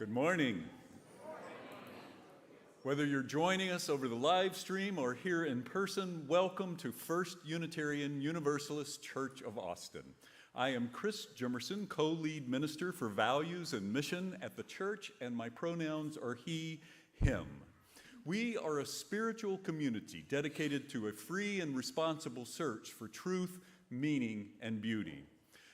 Good morning. Whether you're joining us over the live stream or here in person, welcome to First Unitarian Universalist Church of Austin. I am Chris Jimerson, co-lead minister for values and mission at the church, and my pronouns are he, him. We are a spiritual community dedicated to a free and responsible search for truth, meaning, and beauty.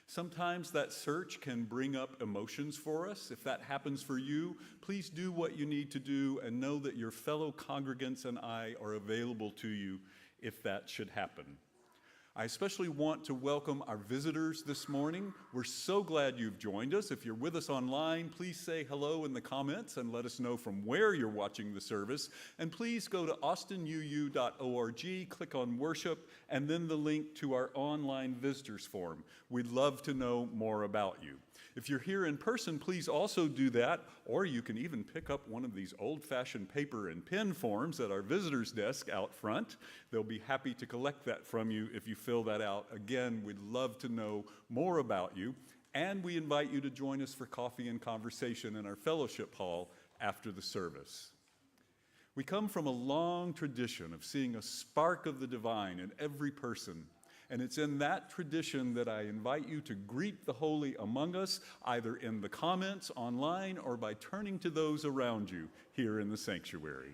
Sometimes that search can bring up emotions for us. If that happens for you, please do what you need to do and know that your fellow congregants and I are available to you if that should happen. I especially want to welcome our visitors this morning. We're so glad you've joined us. If you're with us online, please say hello in the comments and let us know from where you're watching the service. And please go to austinuu.org, click on worship, and then the link to our online visitors form. We'd love to know more about you. If you're here in person, please also do that, or you can even pick up one of these old-fashioned paper and pen forms at our visitors desk out front. They'll be happy to collect that from you if you fill that out. Again, we'd love to know more about you, and we invite you to join us for coffee and conversation in our fellowship hall after the service. We come from a long tradition of seeing a spark of the divine in every person. And it's in that tradition that I invite you to greet the holy among us, either in the comments online or by turning to those around you here in the sanctuary.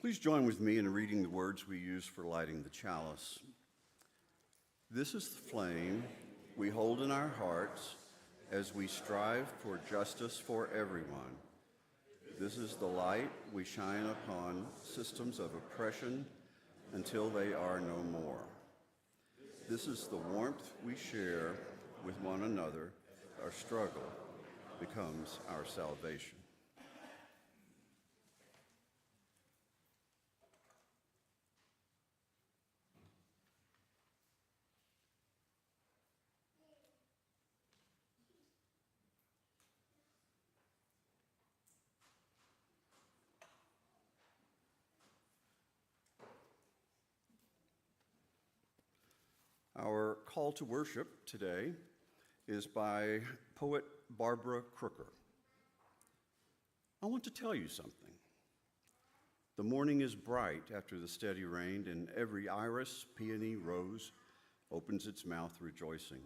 Please join with me in reading the words we use for lighting the chalice. This is the flame we hold in our hearts as we strive for justice for everyone. This is the light we shine upon systems of oppression until they are no more. This is the warmth we share with one another. Our struggle becomes our salvation. Our call to worship today is by poet Barbara Crooker. I want to tell you something. The morning is bright after the steady rain, and every iris, peony, rose opens its mouth rejoicing.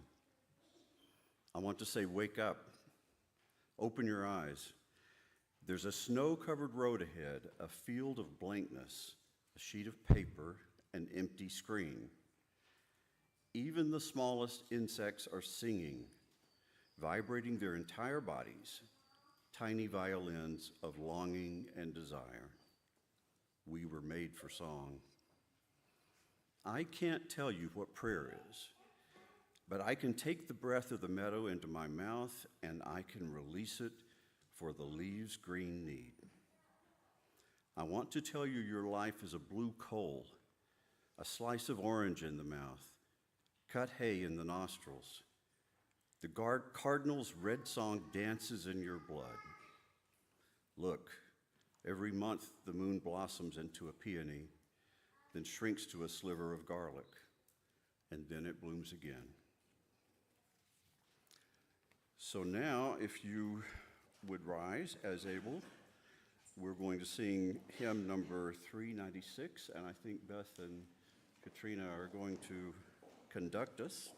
I want to say, wake up, open your eyes. There's a snow-covered road ahead, a field of blankness, a sheet of paper, an empty screen. Even the smallest insects are singing, vibrating their entire bodies, tiny violins of longing and desire. We were made for song. I can't tell you what prayer is, but I can take the breath of the meadow into my mouth and I can release it for the leaves' green need. I want to tell you your life is a blue coal, a slice of orange in the mouth, cut hay in the nostrils. The cardinal's red song dances in your blood. Look, every month the moon blossoms into a peony, then shrinks to a sliver of garlic, and then it blooms again. So now, if you would rise as able, We're going to sing hymn number 396, and I think Beth and Katrina are going to conduct us.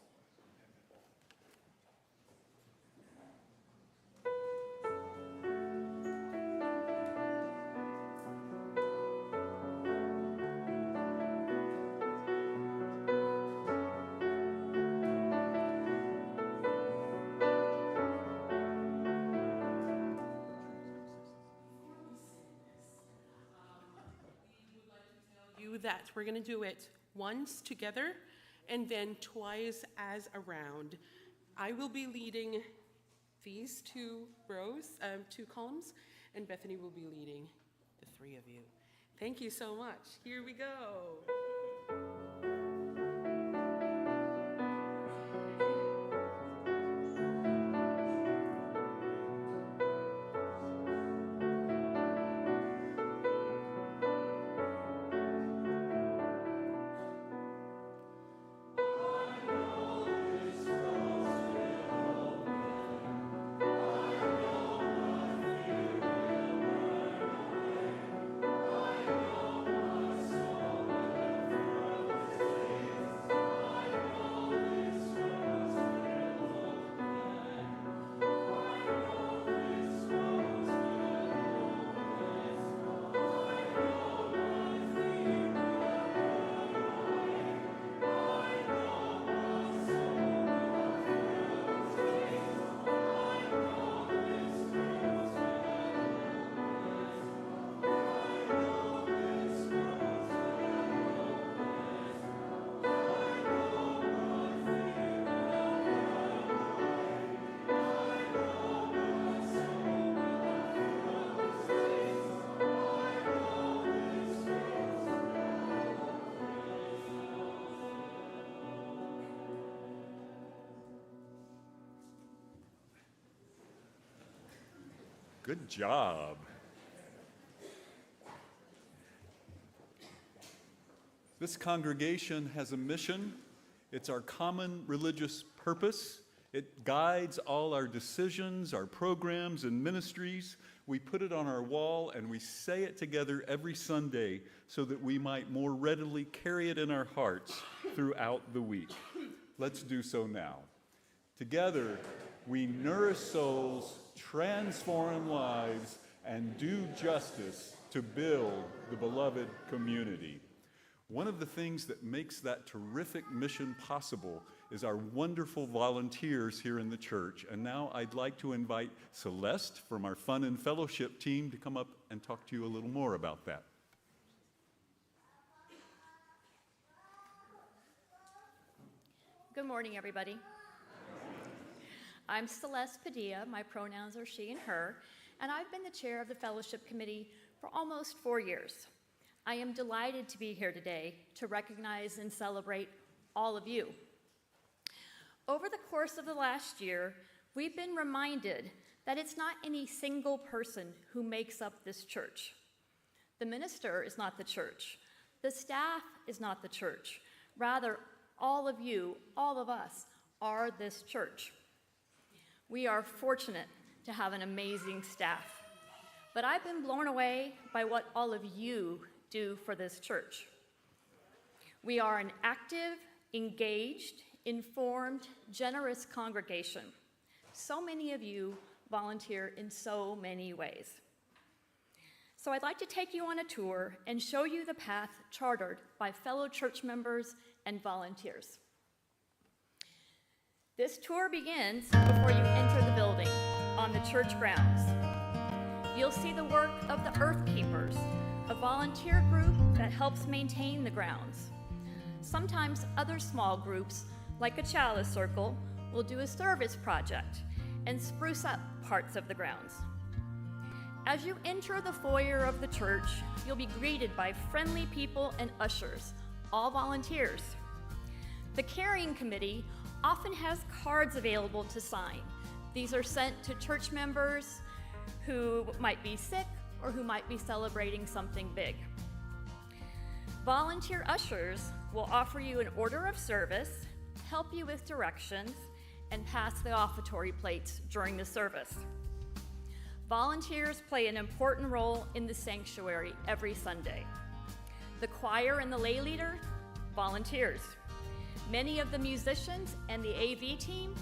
That we're going to do it once together and then twice as a round. I will be leading these two columns, and Bethany will be leading the three of you. Thank you so much. Here we go. Good job. This congregation has a mission. It's our common religious purpose. It guides all our decisions, our programs, and ministries. We put it on our wall and we say it together every Sunday so that we might more readily carry it in our hearts throughout the week. Let's do so now. Together, we nourish souls, transform lives, and do justice to build the beloved community. One of the things that makes that terrific mission possible is our wonderful volunteers here in the church. And now I'd like to invite Celeste from our Fun and Fellowship team to come up and talk to you a little more about that. Good morning, everybody. I'm Celeste Padilla. My pronouns are she and her, and I've been the chair of the Fellowship Committee for almost 4 years. I am delighted to be here today to recognize and celebrate all of you. Over the course of the last year, we've been reminded that it's not any single person who makes up this church. The minister is not the church. The staff is not the church. Rather, all of you, all of us, are this church. We are fortunate to have an amazing staff, but I've been blown away by what all of you do for this church. We are an active, engaged, informed, generous congregation. So many of you volunteer in so many ways. So I'd like to take you on a tour and show you the path chartered by fellow church members and volunteers. This tour begins before you enter the building on the church grounds. You'll see the work of the Earth Keepers, a volunteer group that helps maintain the grounds. Sometimes other small groups, like a Chalice Circle, will do a service project and spruce up parts of the grounds. As you enter the foyer of the church, you'll be greeted by friendly people and ushers, all volunteers. The Caring Committee often has cards available to sign. These are sent to church members who might be sick or who might be celebrating something big. Volunteer ushers will offer you an order of service, help you with directions, and pass the offertory plates during the service. Volunteers play an important role in the sanctuary every Sunday. The choir and the lay leader, volunteers. Many of the musicians and the AV team,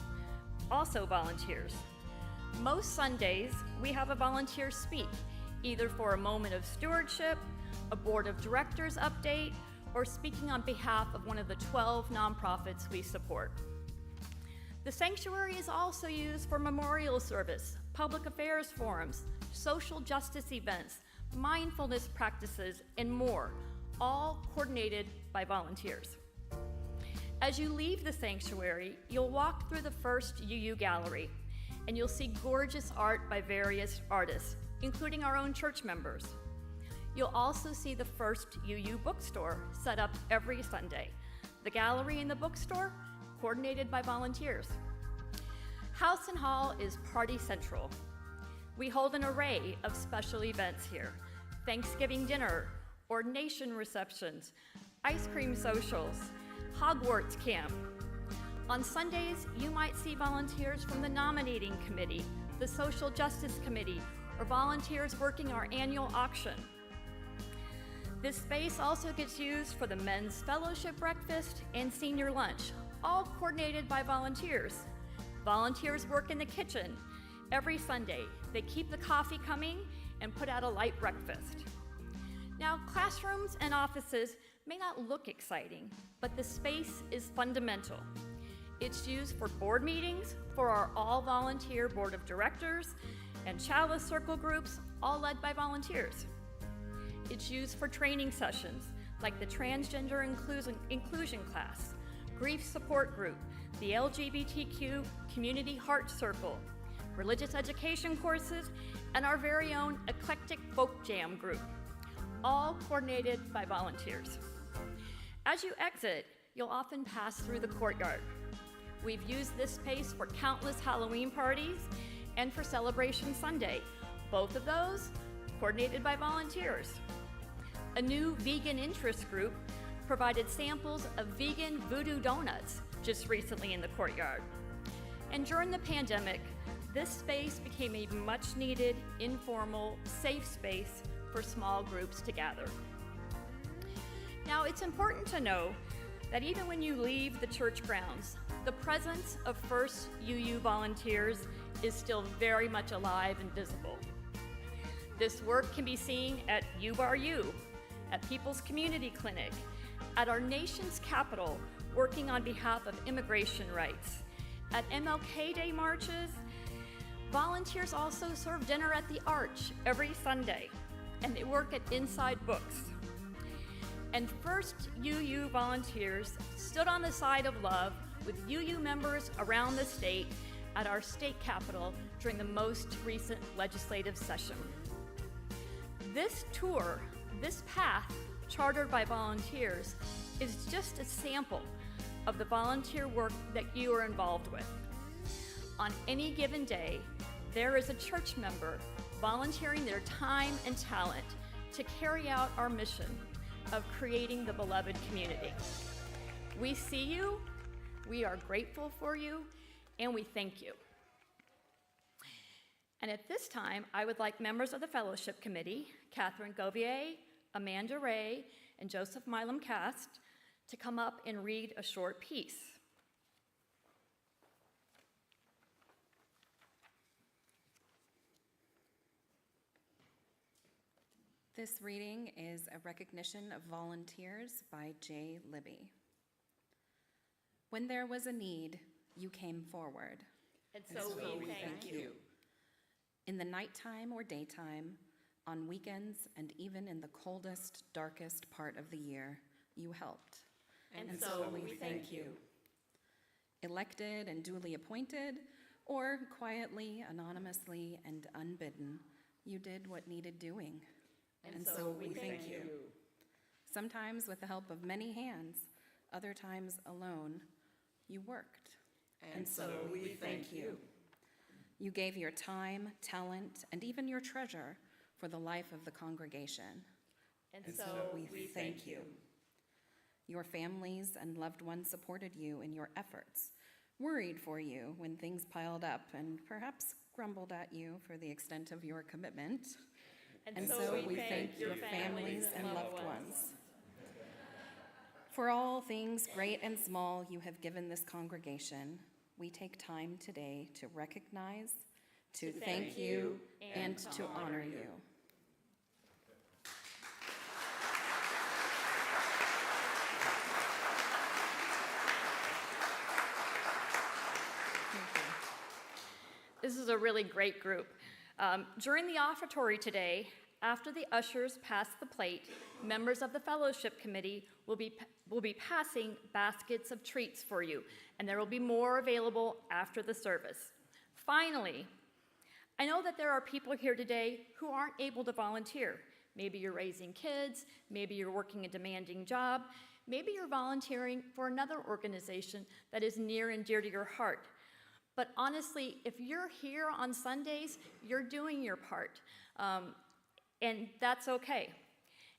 also volunteers. Most Sundays, we have a volunteer speak, either for a moment of stewardship, a board of directors update, or speaking on behalf of one of the 12 nonprofits we support. The sanctuary is also used for memorial service, public affairs forums, social justice events, mindfulness practices, and more, all coordinated by volunteers. As you leave the sanctuary, you'll walk through the first UU gallery, and you'll see gorgeous art by various artists, including our own church members. You'll also see the first UU bookstore set up every Sunday. The gallery and the bookstore, coordinated by volunteers. House and Hall is party central. We hold an array of special events here: Thanksgiving dinner, ordination receptions, ice cream socials, Hogwarts camp. On Sundays, you might see volunteers from the nominating committee, the social justice committee, or volunteers working our annual auction. This space also gets used for the men's fellowship breakfast and senior lunch, all coordinated by volunteers. Volunteers work in the kitchen. Every Sunday, they keep the coffee coming and put out a light breakfast. Now, classrooms and offices may not look exciting, but the space is fundamental. It's used for board meetings, for our all-volunteer board of directors, and chalice circle groups, all led by volunteers. It's used for training sessions, like the transgender inclusion class, grief support group, the LGBTQ community heart circle, religious education courses, and our very own eclectic folk jam group, all coordinated by volunteers. As you exit, you'll often pass through the courtyard. We've used this space for countless Halloween parties and for Celebration Sunday, both of those coordinated by volunteers. A new vegan interest group provided samples of vegan voodoo donuts just recently in the courtyard. And during the pandemic, this space became a much-needed, informal, safe space for small groups to gather. Now, it's important to know that even when you leave the church grounds, the presence of First UU volunteers is still very much alive and visible. This work can be seen at U Bar U, at People's Community Clinic, at our nation's capital, working on behalf of immigration rights, at MLK Day marches. Volunteers also serve dinner at the Arch every Sunday, and they work at Inside Books. And First UU volunteers stood on the side of love with UU members around the state at our state capitol during the most recent legislative session. This tour, this path chartered by volunteers, is just a sample of the volunteer work that you are involved with. On any given day, there is a church member volunteering their time and talent to carry out our mission of creating the beloved community. We see you, we are grateful for you, and we thank you. And at this time, I would like members of the Fellowship Committee, Catherine Govier, Amanda Ray, and Joseph Milam Cast, to come up and read a short piece. This reading is a recognition of volunteers by J. Libby. When there was a need, you came forward. And so we thank you. In the nighttime or daytime, on weekends, and even in the coldest, darkest part of the year, you helped. And so we thank you. Elected and duly appointed, or quietly, anonymously, and unbidden, you did what needed doing. And so we thank you. Sometimes with the help of many hands, other times alone, you worked. And so we thank you. You gave your time, talent, and even your treasure for the life of the congregation. And And so We thank you. Your families and loved ones supported you in your efforts, worried for you when things piled up, and perhaps grumbled at you for the extent of your commitment. And so we thank your families and loved ones. For all things great and small you have given this congregation, we take time today to recognize, to thank you, and to honor you. This is a really great group. During the offertory today, after the ushers pass the plate, members of the fellowship committee will be passing baskets of treats for you, and there will be more available after the service. Finally, I know that there are people here today who aren't able to volunteer. Maybe you're raising kids, maybe you're working a demanding job, maybe you're volunteering for another organization that is near and dear to your heart. But honestly, if you're here on Sundays, you're doing your part, and that's okay.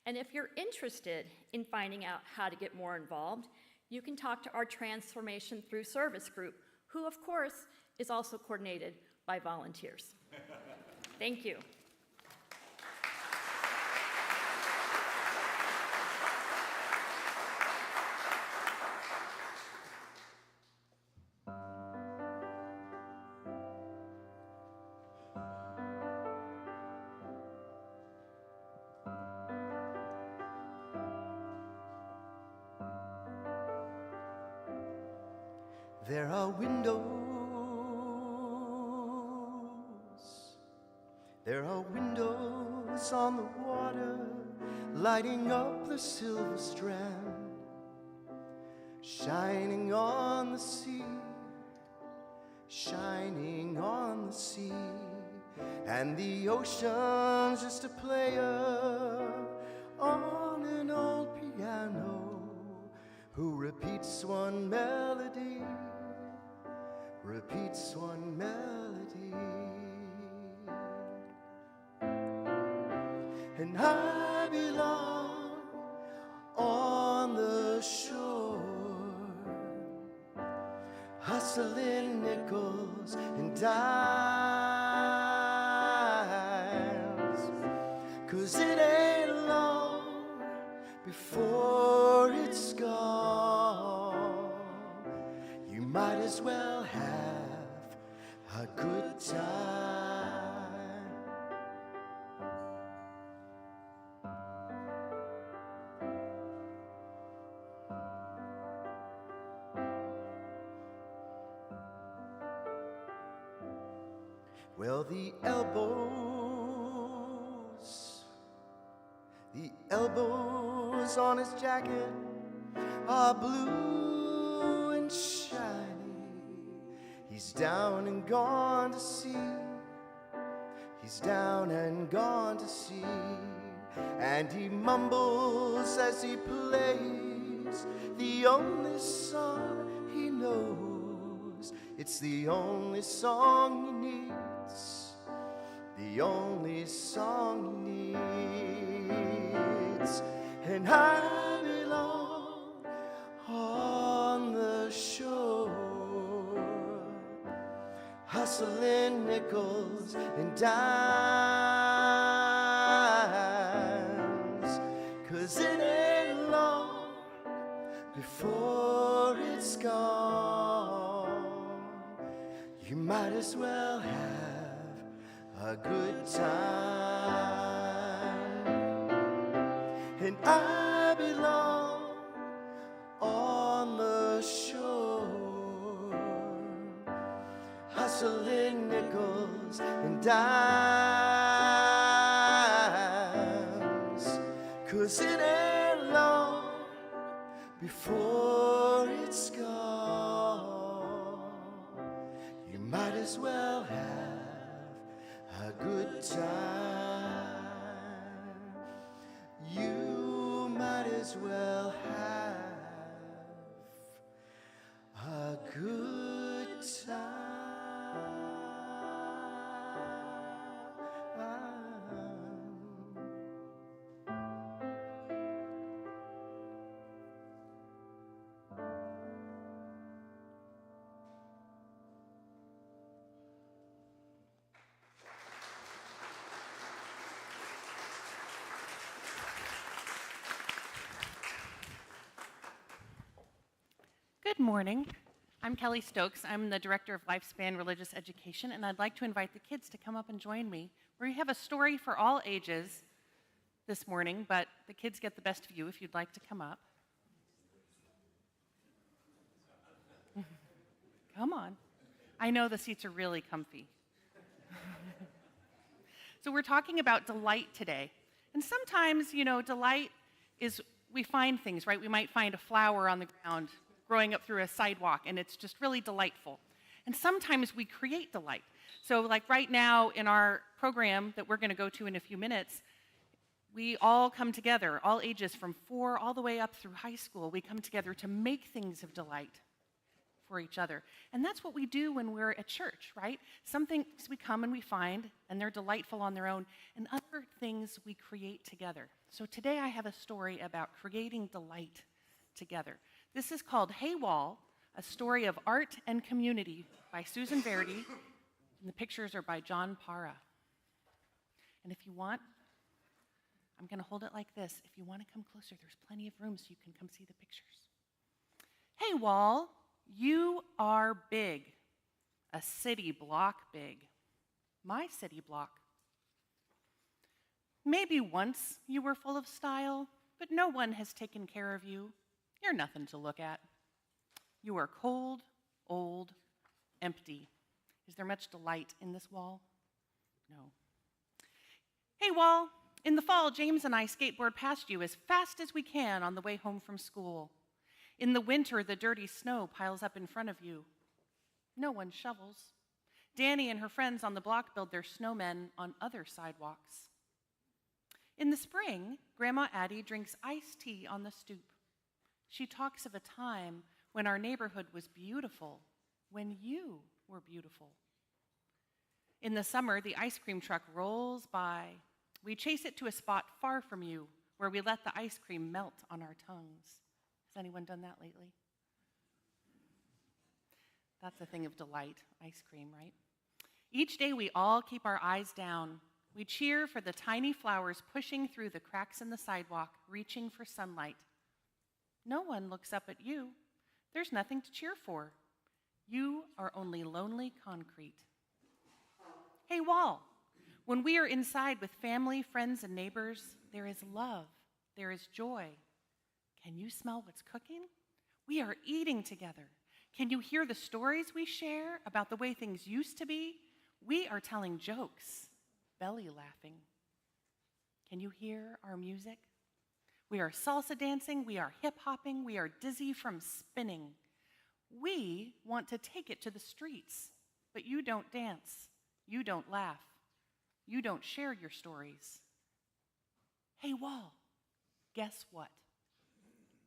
And if you're interested in finding out how to get more involved, you can talk to our Transformation Through Service group, who of course is also coordinated by volunteers. Thank you. There are windows on the water, lighting up the silver strand, shining on the sea, shining on the sea. And the ocean's just a player on an old piano who repeats one melody, repeats one melody. And I belong on the shore, hustling nickels and dimes, 'cause it ain't long before it's gone. You might as well have a good time. Well, the elbows on his jacket are blue and shiny. He's down and gone to sea. He's down and gone to sea. And he mumbles as he plays the only song he knows. It's the only song he needs, the only song he needs. And I belong on the shore, hustling nickels and dimes, 'cause it ain't long before it's gone. You might as well have a good time. And I belong on the shore, hustling nickels and dimes, 'cause it ain't long before it's gone. You might as well have a good time. You might as well have a good time. Good morning. I'm Kelly Stokes. I'm the Director of Lifespan Religious Education, and I'd like to invite the kids to come up and join me. We have a story for all ages this morning, but the kids get the best view if you'd like to come up. Come on. I know the seats are really comfy. So we're talking about delight today. And sometimes, delight is we find things, right? We might find a flower on the ground growing up through a sidewalk, and it's just really delightful. And sometimes we create delight. So like right now in our program that we're going to go to in a few minutes, we all come together, all ages from 4 all the way up through high school. We come together to make things of delight for each other. And that's what we do when we're at church, right? Some things we come and we find, and they're delightful on their own, and other things we create together. So today I have a story about creating delight together. This is called Hey Wall, a story of art and community by Susan Verdi, and the pictures are by John Parra. And if you want, I'm going to hold it like this. If you want to come closer, there's plenty of room so you can come see the pictures. Hey Wall, you are big, a city block big, my city block. Maybe once you were full of style, but no one has taken care of you. You're nothing to look at. You are cold, old, empty. Is there much delight in this wall? No. Hey, Wall, in the fall, James and I skateboard past you as fast as we can on the way home from school. In the winter, the dirty snow piles up in front of you. No one shovels. Danny and her friends on the block build their snowmen on other sidewalks. In the spring, Grandma Addie drinks iced tea on the stoop. She talks of a time when our neighborhood was beautiful, when you were beautiful. In the summer, the ice cream truck rolls by. We chase it to a spot far from you, where we let the ice cream melt on our tongues. Has anyone done that lately? That's a thing of delight, ice cream, right? Each day we all keep our eyes down. We cheer for the tiny flowers pushing through the cracks in the sidewalk, reaching for sunlight. No one looks up at you. There's nothing to cheer for. You are only lonely concrete. Hey, Wall, when we are inside with family, friends, and neighbors, there is love, there is joy. Can you smell what's cooking? We are eating together. Can you hear the stories we share about the way things used to be? We are telling jokes, belly laughing. Can you hear our music? We are salsa dancing, we are hip hopping, we are dizzy from spinning. We want to take it to the streets, but you don't dance, you don't laugh, you don't share your stories. Hey, Wall, guess what?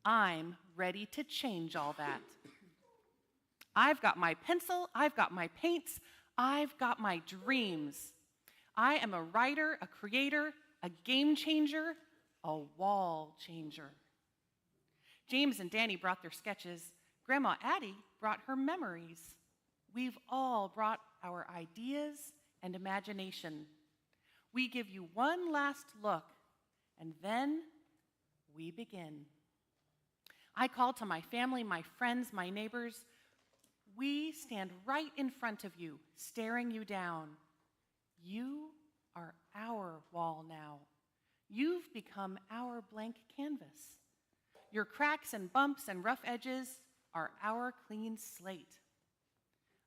I'm ready to change all that. I've got my pencil, I've got my paints, I've got my dreams. I am a writer, a creator, a game changer, a wall changer. James and Danny brought their sketches. Grandma Addie brought her memories. We've all brought our ideas and imagination. We give you one last look, and then we begin. I call to my family, my friends, my neighbors. We stand right in front of you, staring you down. You are our wall now. You've become our blank canvas. Your cracks and bumps and rough edges are our clean slate.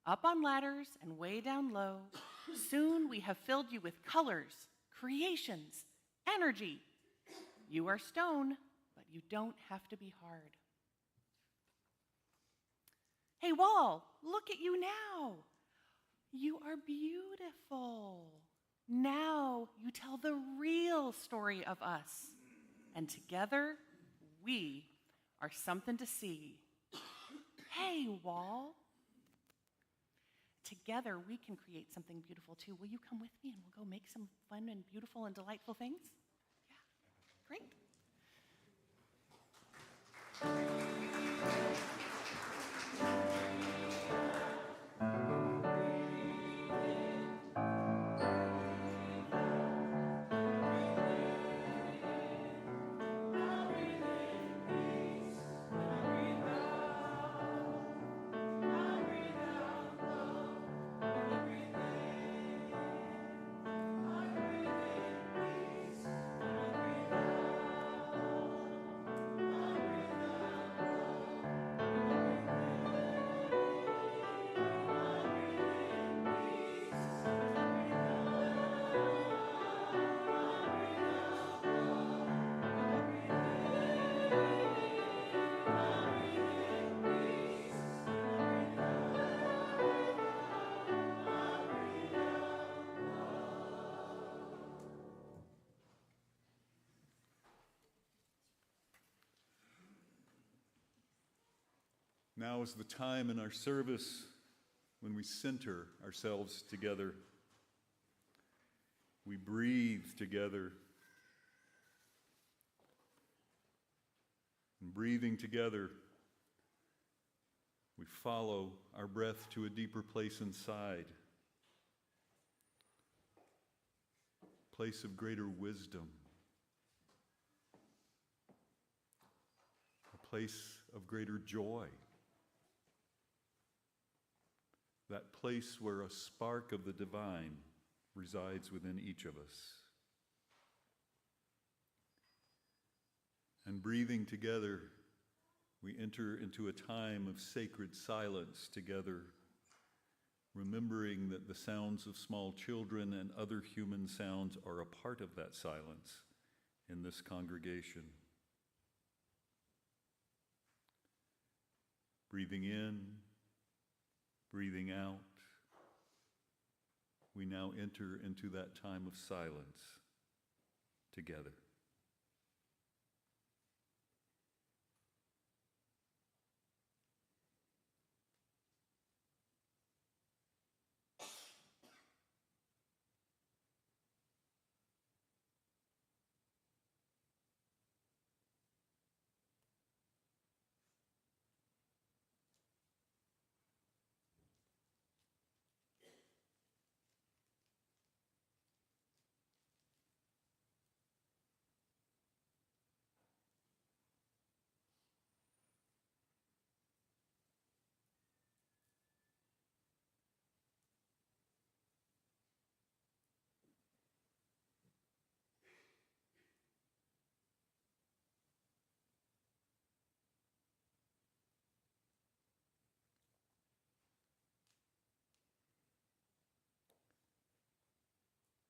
Up on ladders and way down low, soon we have filled you with colors, creations, energy. You are stone, but you don't have to be hard. Hey, Wall, look at you now. You are beautiful. Now you tell the real story of us. And together, we are something to see. Hey, Wall. Together, we can create something beautiful too. Will you come with me and we'll go make some fun and beautiful and delightful things? Yeah, great. Now is the time in our service when we center ourselves together. We breathe together. And breathing together, we follow our breath to a deeper place inside, a place of greater wisdom, a place of greater joy, that place where a spark of the divine resides within each of us. And breathing together, we enter into a time of sacred silence together, remembering that the sounds of small children and other human sounds are a part of that silence in this congregation. Breathing in, breathing out, we now enter into that time of silence together.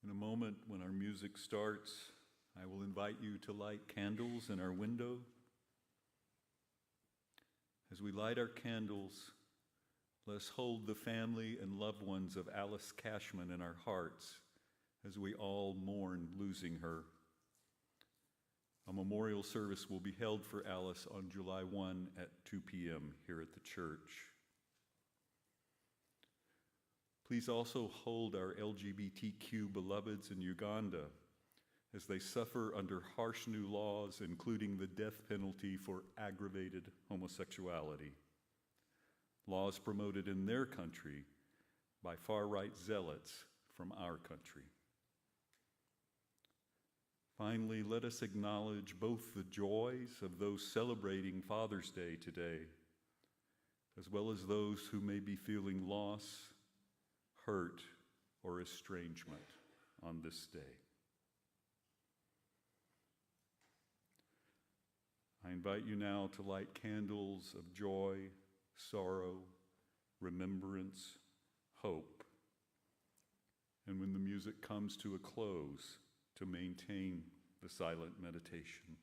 In a moment, when our music starts, I will invite you to light candles in our window. As we light our candles, let us hold the family and loved ones of Alice Cashman in our hearts as we all mourn losing her. A memorial service will be held for Alice on July 1 at 2 p.m. here at the church. Please also hold our LGBTQ beloveds in Uganda as they suffer under harsh new laws, including the death penalty for aggravated homosexuality, laws promoted in their country by far-right zealots from our country. Finally, let us acknowledge both the joys of those celebrating Father's Day today, as well as those who may be feeling loss, hurt, or estrangement on this day. I invite you now to light candles of joy, sorrow, remembrance, hope, and when the music comes to a close, to maintain the silent meditation.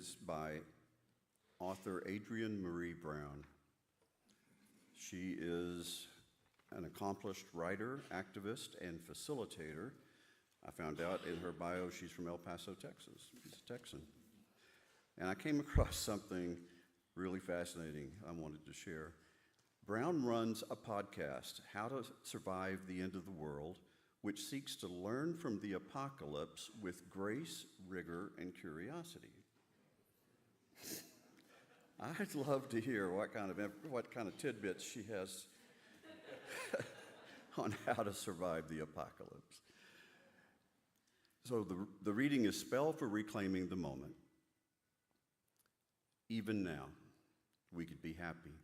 is by author Adrienne Marie Brown. She is an accomplished writer, activist, and facilitator. I found out in her bio she's from El Paso, Texas. She's a Texan. And I came across something really fascinating I wanted to share. Brown runs a podcast, How to Survive the End of the World, which seeks to learn from the apocalypse with grace, rigor, and curiosity. I'd love to hear what kind of tidbits she has on how to survive the apocalypse. So the reading is Spell for Reclaiming the Moment. Even now, we could be happy.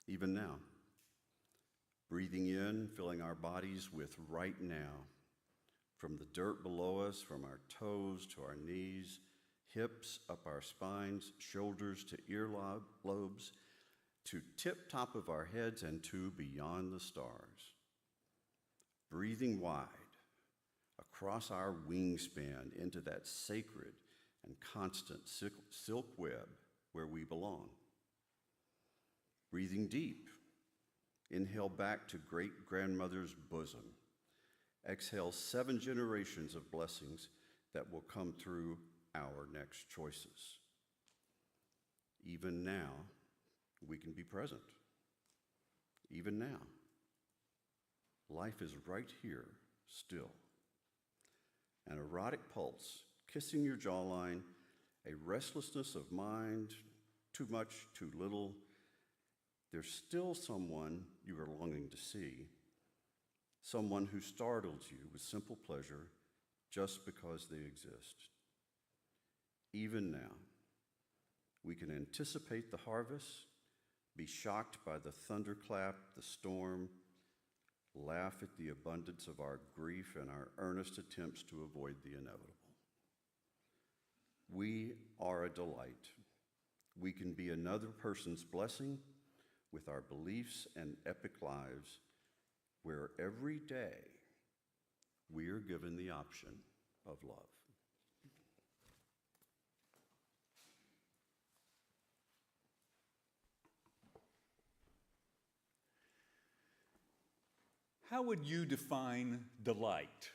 Even now. Breathing in, filling our bodies with right now. From the dirt below us, from our toes to our knees, hips up our spines, shoulders to earlobes, to tip top of our heads and to beyond the stars. Breathing wide across our wingspan into that sacred and constant silk web where we belong. Breathing deep, inhale back to great-grandmother's bosom. Exhale 7 generations of blessings that will come through our next choices. Even now, we can be present. Even now. Life is right here, still. An erotic pulse, kissing your jawline, a restlessness of mind, too much, too little. There's still someone you are longing to see, someone who startles you with simple pleasure just because they exist. Even now, we can anticipate the harvest, be shocked by the thunderclap, the storm, laugh at the abundance of our grief and our earnest attempts to avoid the inevitable. We are a delight. We can be another person's blessing with our beliefs and epic lives, where every day we are given the option of love. How would you define delight?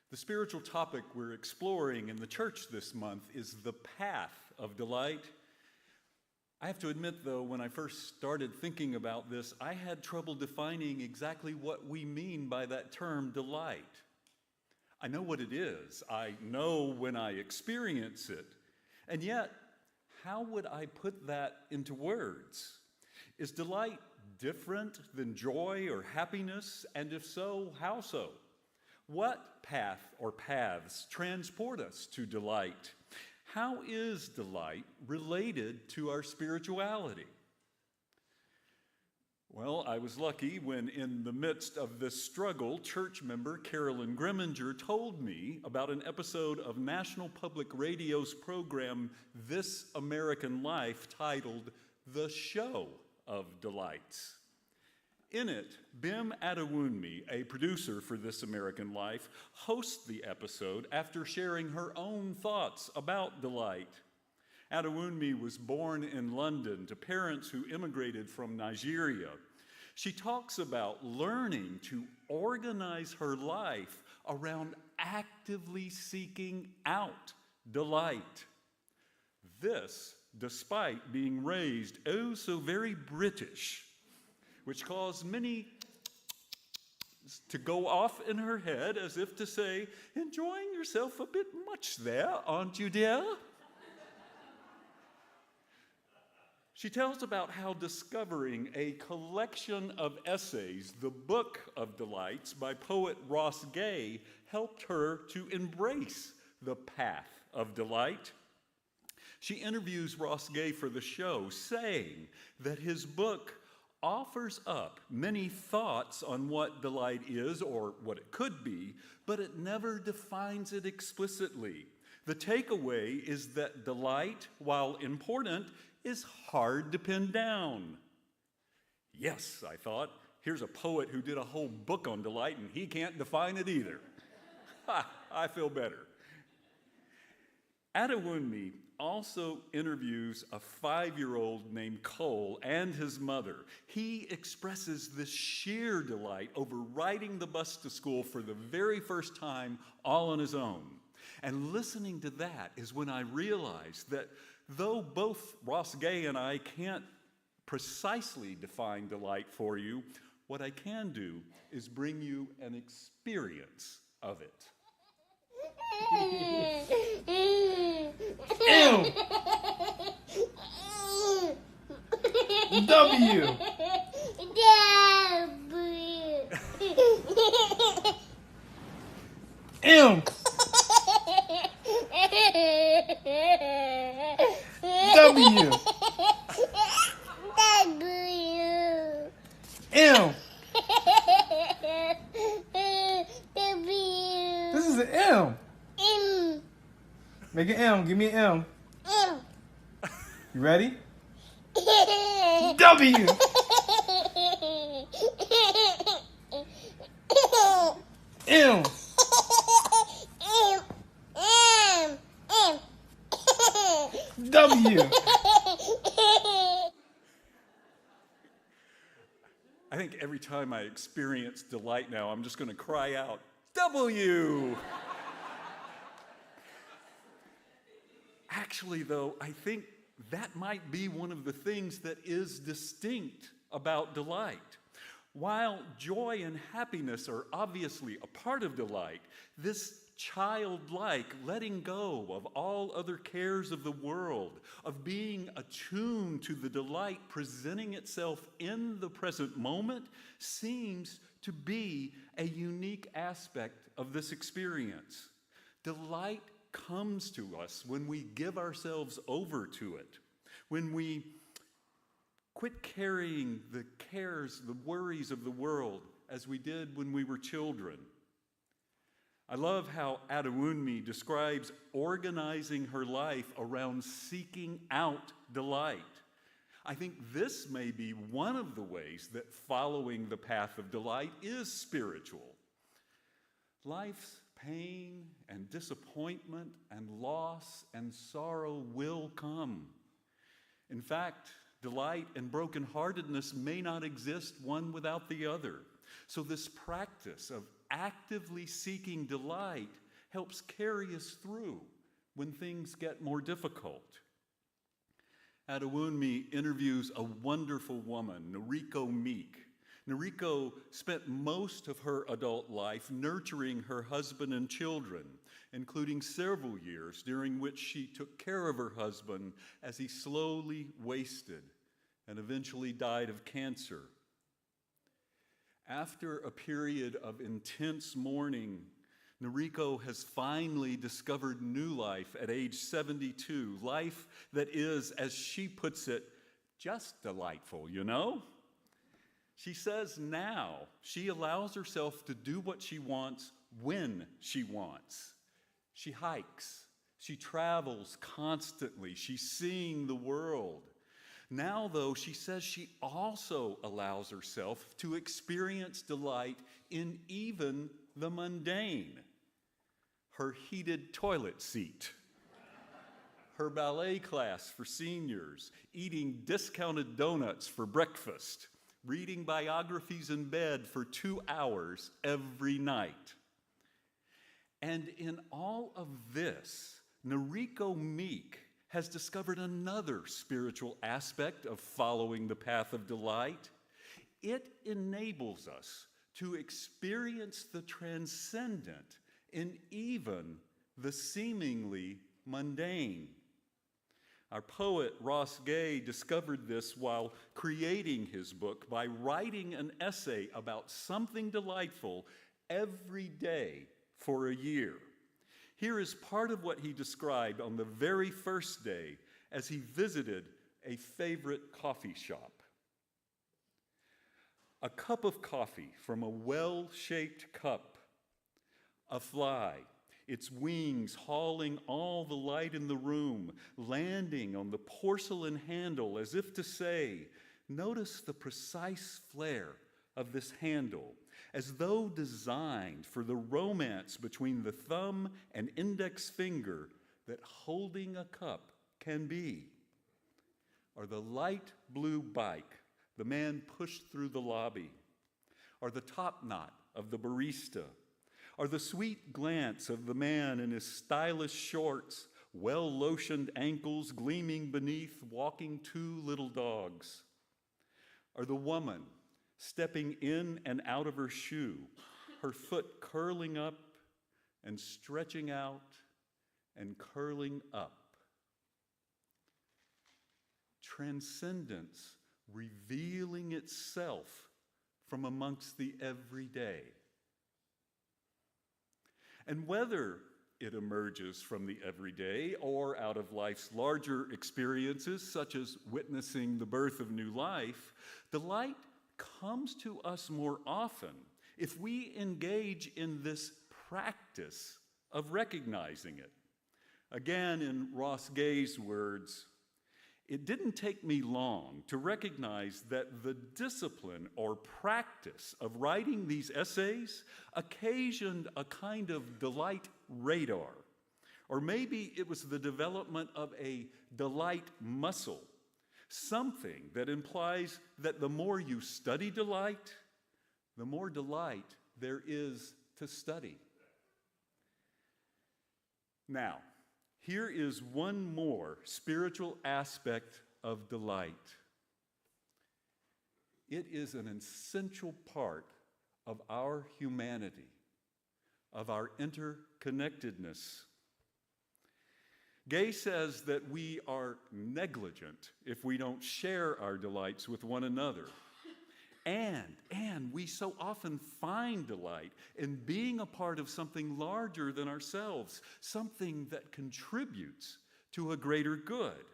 The spiritual topic we're exploring in the church this month is the path of delight. I have to admit, though, when I first started thinking about this, I had trouble defining exactly what we mean by that term, delight. I know what it is. I know when I experience it. And yet, how would I put that into words? Is delight different than joy or happiness? And if so, how so? What path or paths transport us to delight? How is delight related to our spirituality? Well, I was lucky when in the midst of this struggle, church member Carolyn Grimminger told me about an episode of National Public Radio's program This American Life titled The Show of Delights. In it, Bim Adewunmi, a producer for This American Life, hosts the episode after sharing her own thoughts about delight. Adewunmi was born in London to parents who immigrated from Nigeria. She talks about learning to organize her life around actively seeking out delight. This, despite being raised oh so very British, which caused many to go off in her head as if to say, enjoying yourself a bit much there, aren't you, dear? She tells about how discovering a collection of essays, The Book of Delights by poet Ross Gay, helped her to embrace the path of delight. She interviews Ross Gay for the show, saying that his book offers up many thoughts on what delight is or what it could be, but it never defines it explicitly. The takeaway is that delight, while important, is hard to pin down. Yes, I thought, here's a poet who did a whole book on delight and he can't define it either. Ha, I feel better. Adewunmi also interviews a 5-year-old named Cole and his mother. He expresses this sheer delight over riding the bus to school for the very first time all on his own. And listening to that is when I realized that though both Ross Gay and I can't precisely define delight for you, what I can do is bring you an experience of it. M W M W M. This is an M. Make an M. Give me an M. You ready? W. M. W. I think every time I experience delight now, I'm just going to cry out, W! Actually, though, I think that might be one of the things that is distinct about delight. While joy and happiness are obviously a part of delight, this childlike letting go of all other cares of the world, of being attuned to the delight presenting itself in the present moment, seems to be a unique aspect of this experience. Delight comes to us when we give ourselves over to it, when we quit carrying the cares, the worries of the world as we did when we were children. I love how Adewunmi describes organizing her life around seeking out delight. I think this may be one of the ways that following the path of delight is spiritual. Life's pain and disappointment and loss and sorrow will come. In fact, delight and brokenheartedness may not exist one without the other. So this practice of actively seeking delight helps carry us through when things get more difficult. Adewunmi interviews a wonderful woman, Noriko Meek. Noriko spent most of her adult life nurturing her husband and children, including several years during which she took care of her husband as he slowly wasted and eventually died of cancer. After a period of intense mourning, Noriko has finally discovered new life at age 72, life that is, as she puts it, just delightful, you know? She says now she allows herself to do what she wants when she wants. She hikes, she travels constantly, she's seeing the world. Now, though, she says she also allows herself to experience delight in even the mundane. Her heated toilet seat, her ballet class for seniors, eating discounted donuts for breakfast, reading biographies in bed for 2 hours every night. And in all of this, Noriko Meek has discovered another spiritual aspect of following the path of delight. It enables us to experience the transcendent in even the seemingly mundane. Our poet Ross Gay discovered this while creating his book by writing an essay about something delightful every day for a year. Here is part of what he described on the very first day as he visited a favorite coffee shop. A cup of coffee from a well-shaped cup, a fly, its wings hauling all the light in the room, landing on the porcelain handle as if to say, notice the precise flare of this handle, as though designed for the romance between the thumb and index finger that holding a cup can be, or the light blue bike the man pushed through the lobby, or the top knot of the barista, or the sweet glance of the man in his stylish shorts, well-lotioned ankles gleaming beneath walking two little dogs, or the woman stepping in and out of her shoe, her foot curling up and stretching out and curling up. Transcendence revealing itself from amongst the everyday. And whether it emerges from the everyday or out of life's larger experiences, such as witnessing the birth of new life, delight comes to us more often if we engage in this practice of recognizing it. Again, in Ross Gay's words, it didn't take me long to recognize that the discipline or practice of writing these essays occasioned a kind of delight radar. Or maybe it was the development of a delight muscle, something that implies that the more you study delight, the more delight there is to study. Now, here is one more spiritual aspect of delight. It is an essential part of our humanity, of our interconnectedness. Gay says that we are negligent if we don't share our delights with one another. And we so often find delight in being a part of something larger than ourselves, something that contributes to a greater good.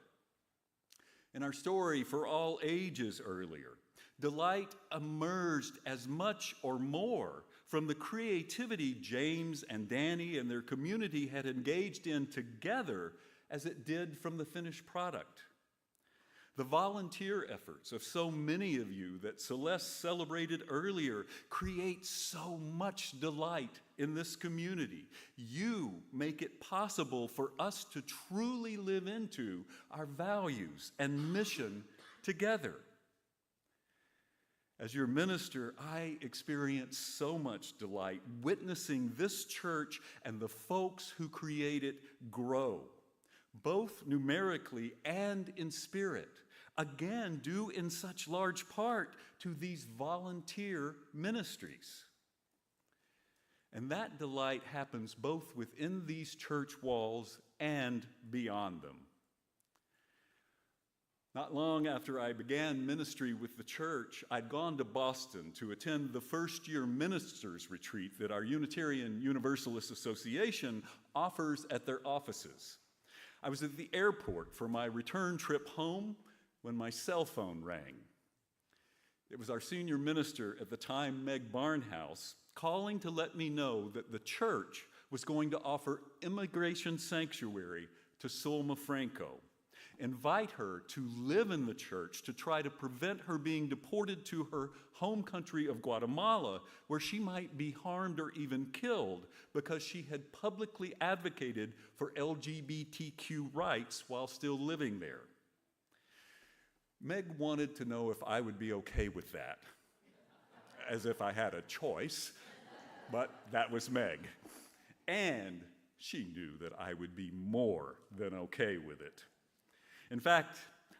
In our story For All Ages earlier, delight emerged as much or more from the creativity James and Danny and their community had engaged in together as it did from the finished product. The volunteer efforts of so many of you that Celeste celebrated earlier create so much delight in this community. You make it possible for us to truly live into our values and mission together. As your minister, I experience so much delight witnessing this church and the folks who create it grow, both numerically and in spirit, again, due in such large part to these volunteer ministries. And that delight happens both within these church walls and beyond them. Not long after I began ministry with the church, I'd gone to Boston to attend the first-year ministers' retreat that our Unitarian Universalist Association offers at their offices. I was at the airport for my return trip home when my cell phone rang. It was our senior minister at the time, Meg Barnhouse, calling to let me know that the church was going to offer immigration sanctuary to Sulma Franco, invite her to live in the church to try to prevent her being deported to her home country of Guatemala, where she might be harmed or even killed because she had publicly advocated for LGBTQ rights while still living there. Meg wanted to know if I would be okay with that, as if I had a choice, but that was Meg. And she knew that I would be more than okay with it. In fact,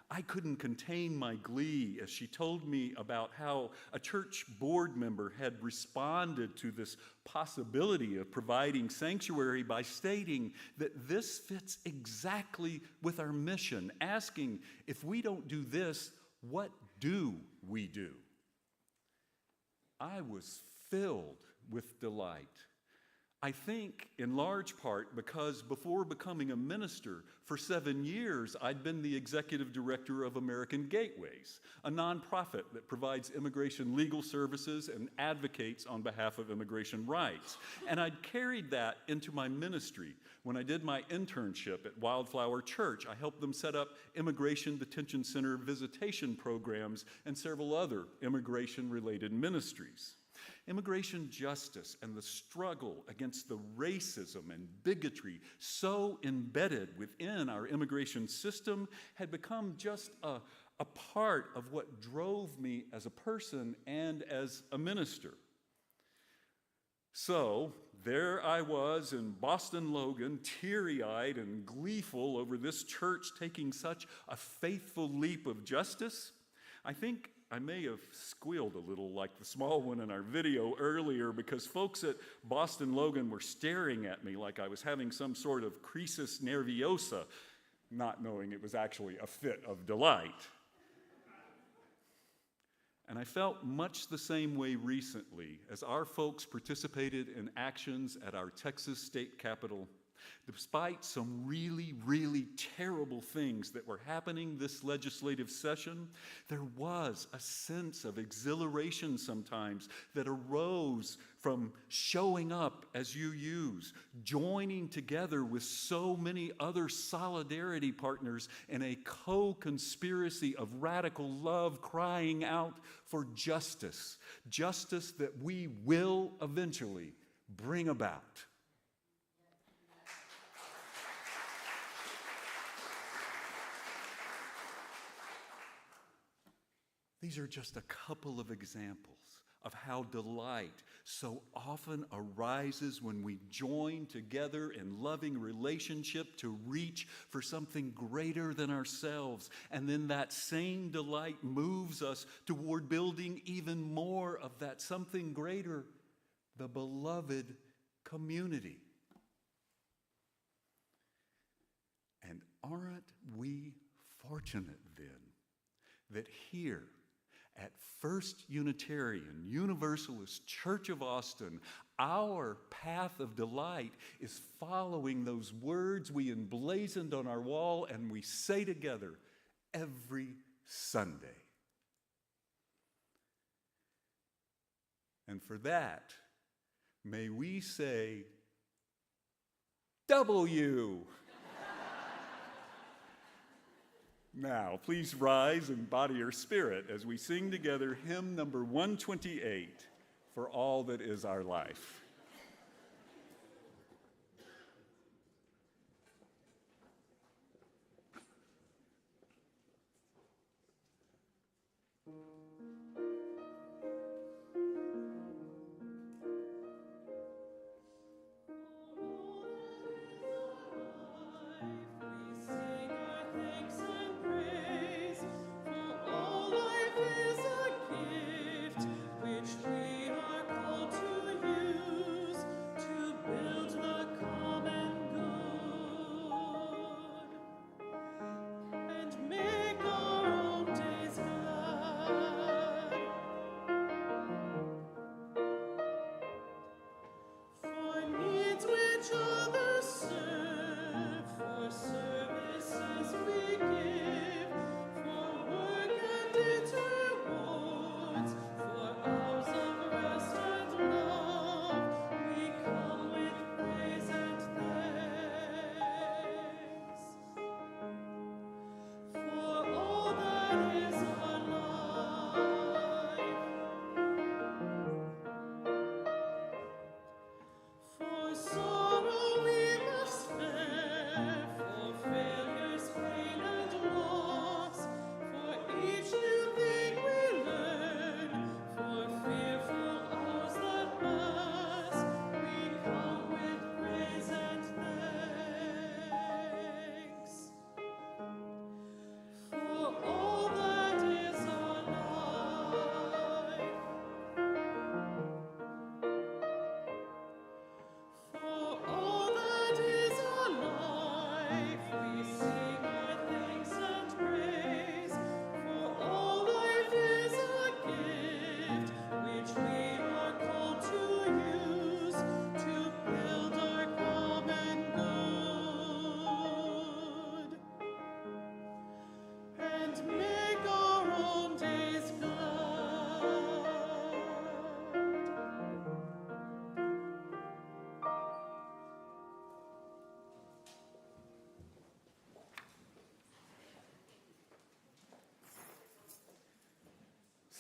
I couldn't contain my glee as she told me about how a church board member had responded to this possibility of providing sanctuary by stating that this fits exactly with our mission, asking, if we don't do this, what do we do? I was filled with delight. I think in large part because before becoming a minister, for 7 years, I'd been the executive director of American Gateways, a nonprofit that provides immigration legal services and advocates on behalf of immigration rights. And I'd carried that into my ministry. When I did my internship at Wildflower Church, I helped them set up immigration detention center visitation programs and several other immigration-related ministries. Immigration justice and the struggle against the racism and bigotry so embedded within our immigration system had become just a part of what drove me as a person and as a minister. So there I was in Boston Logan, teary-eyed and gleeful over this church taking such a faithful leap of justice. I think I may have squealed a little like the small one in our video earlier because folks at Boston Logan were staring at me like I was having some sort of crisis nerviosa, not knowing it was actually a fit of delight. And I felt much the same way recently as our folks participated in actions at our Texas state capitol. Despite some really, really terrible things that were happening this legislative session, there was a sense of exhilaration sometimes that arose from showing up as UUs, joining together with so many other solidarity partners in a co-conspiracy of radical love crying out for justice, justice that we will eventually bring about. These are just a couple of examples of how delight so often arises when we join together in loving relationship to reach for something greater than ourselves. And then that same delight moves us toward building even more of that something greater, the beloved community. And aren't we fortunate then that here at First Unitarian Universalist Church of Austin, our path of delight is following those words we emblazoned on our wall and we say together every Sunday. And for that, may we say, W. Now, please rise in body or spirit as we sing together hymn number 128, For All That Is Our Life. Which we are called to use.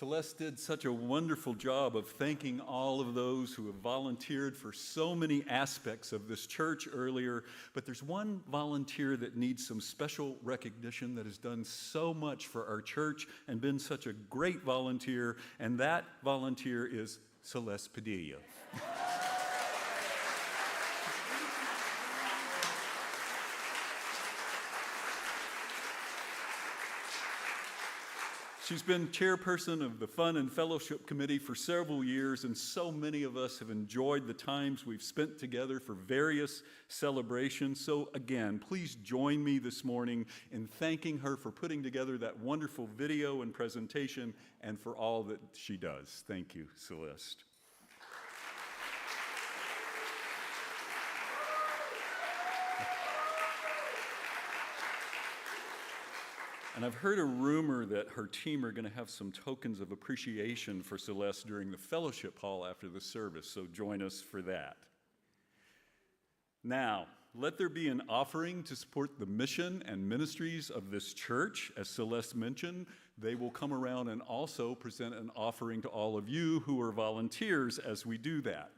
Celeste did such a wonderful job of thanking all of those who have volunteered for so many aspects of this church earlier, but there's one volunteer that needs some special recognition that has done so much for our church and been such a great volunteer, and that volunteer is Celeste Padilla. She's been chairperson of the Fun and Fellowship Committee for several years, and so many of us have enjoyed the times we've spent together for various celebrations. So again, please join me this morning in thanking her for putting together that wonderful video and presentation and for all that she does. Thank you, Celeste. And I've heard a rumor that her team are going to have some tokens of appreciation for Celeste during the fellowship hall after the service, so join us for that. Now, let there be an offering to support the mission and ministries of this church. As Celeste mentioned, they will come around and also present an offering to all of you who are volunteers as we do that.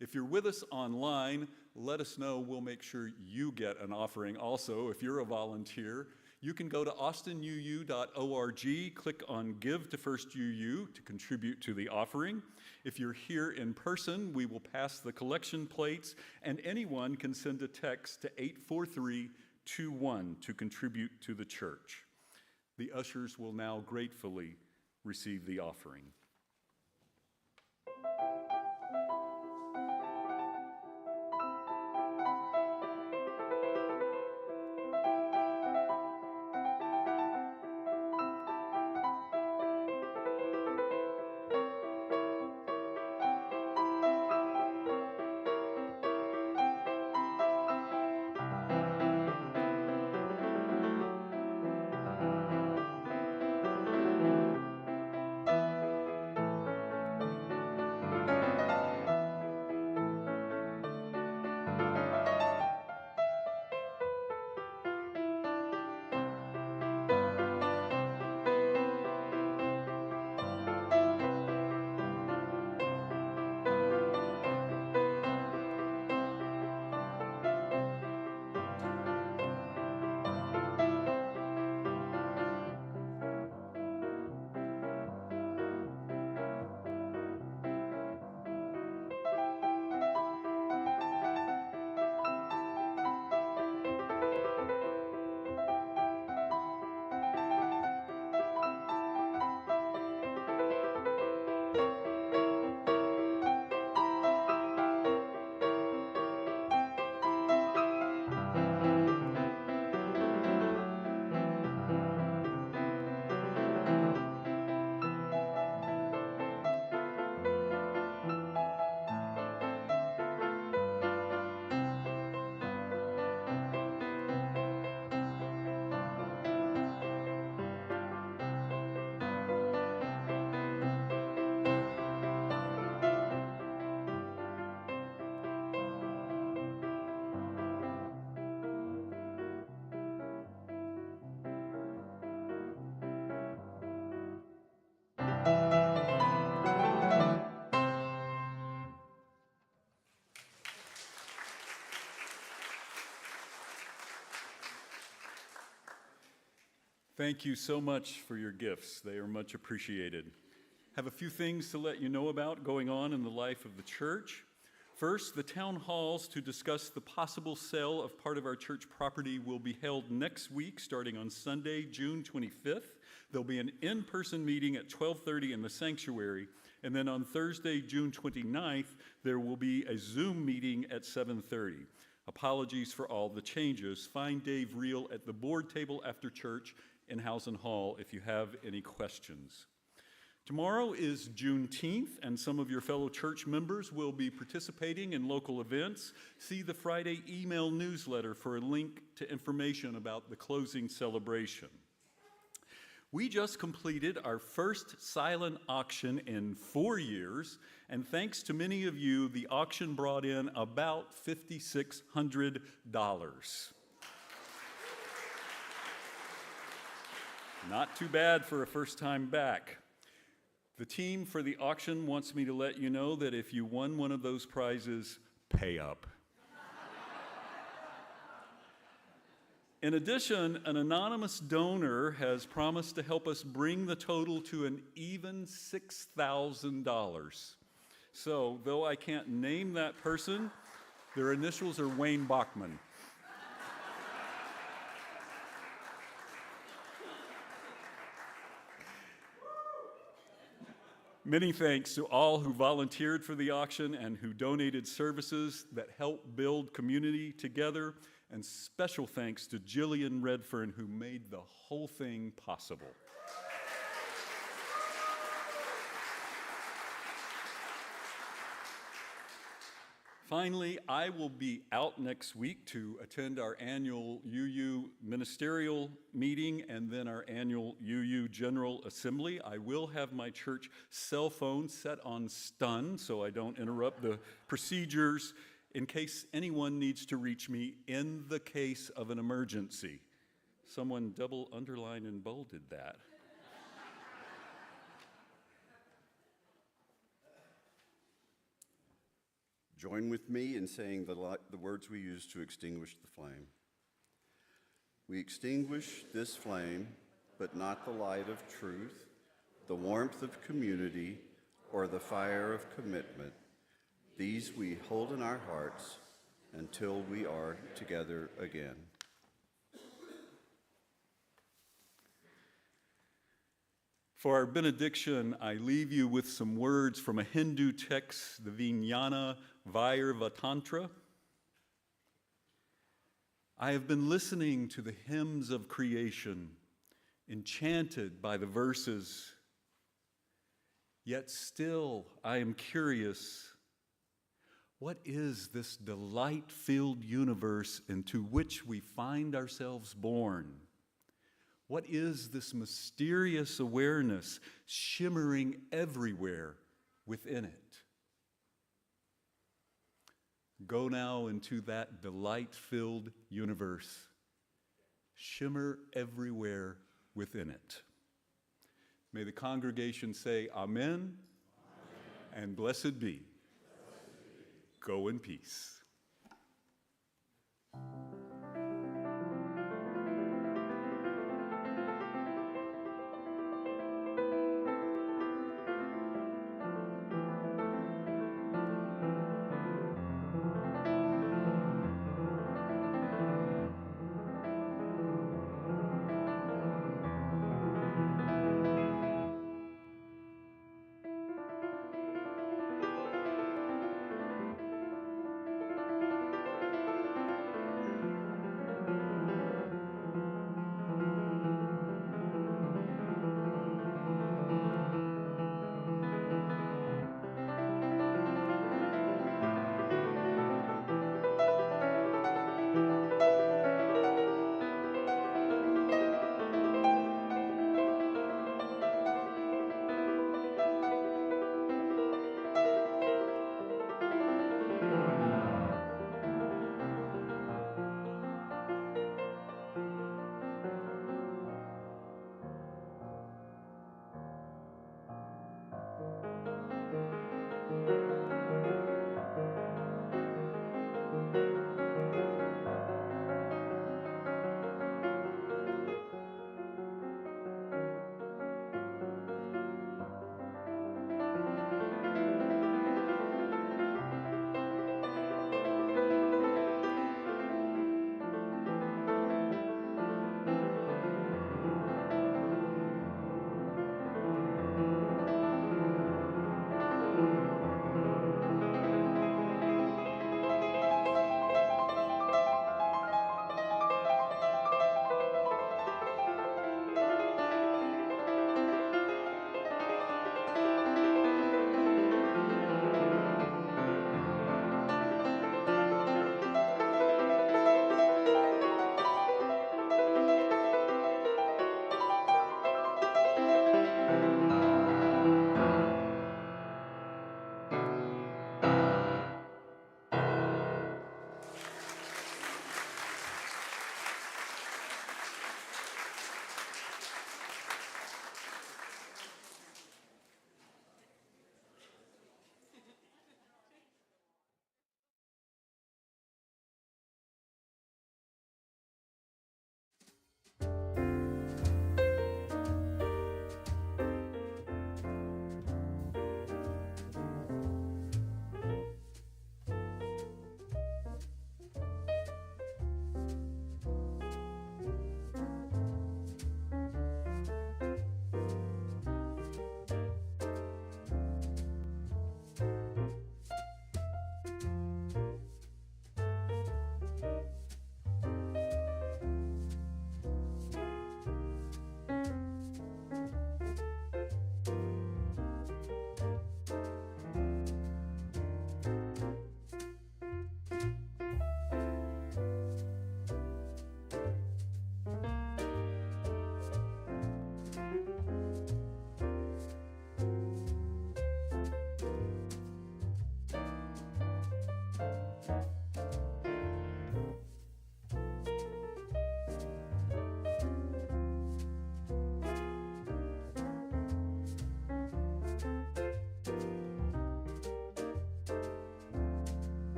If you're with us online, let us know. We'll make sure you get an offering also if you're a volunteer. You can go to austinuu.org, click on Give to First UU to contribute to the offering. If you're here in person, we will pass the collection plates, and anyone can send a text to 84321 to contribute to the church. The ushers will now gratefully receive the offering. Thank you so much for your gifts. They are much appreciated. Have a few things to let you know about going on in the life of the church. First, the town halls to discuss the possible sale of part of our church property will be held next week, starting on Sunday, June 25th. There'll be an in-person meeting at 12:30 in the sanctuary, and then on Thursday, June 29th, there will be a Zoom meeting at 7:30. Apologies for all the changes. Find Dave Reel at the board table after church in Housen Hall if you have any questions. Tomorrow is Juneteenth, and some of your fellow church members will be participating in local events. See the Friday email newsletter for a link to information about the closing celebration. We just completed our first silent auction in 4 years, and thanks to many of you, the auction brought in about $5,600. Not too bad for a first time back. The team for the auction wants me to let you know that if you won one of those prizes, pay up. In addition, an anonymous donor has promised to help us bring the total to an even $6,000. So, though I can't name that person, their initials are Wayne Bachman. Many thanks to all who volunteered for the auction and who donated services that help build community together, and special thanks to Jillian Redfern, who made the whole thing possible. Finally, I will be out next week to attend our annual UU ministerial meeting and then our annual UU General Assembly. I will have my church cell phone set on stun so I don't interrupt the procedures in case anyone needs to reach me in the case of an emergency. Someone double underlined and bolded that. Join with me in saying the words we use to extinguish the flame. We extinguish this flame, but not the light of truth, the warmth of community, or the fire of commitment. These we hold in our hearts until we are together again. For our benediction, I leave you with some words from a Hindu text, the Vijnana Vairvatantra. I have been listening to the hymns of creation, enchanted by the verses. Yet still I am curious, what is this delight-filled universe into which we find ourselves born? What is this mysterious awareness shimmering everywhere within it? Go now into that delight-filled universe. Shimmer everywhere within it. May the congregation say amen, amen. And blessed be. Go in peace.